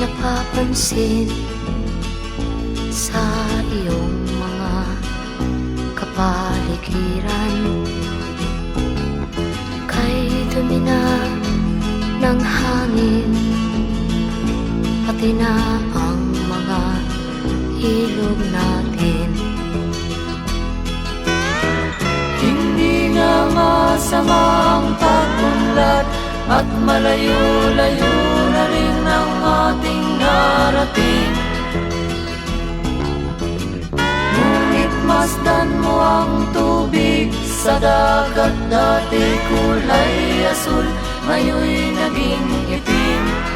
napapansin sa iyong mga kapaligiran. Kay dumi na ng hangin, pati na ang mga ilog natin. Hindi nga masama ang pag-unlad, at malayo-layo na rin ang ating narating. Ngunit masdan mo ang tubig sa dagat, dati kulay asul, ngayon'y naging itim.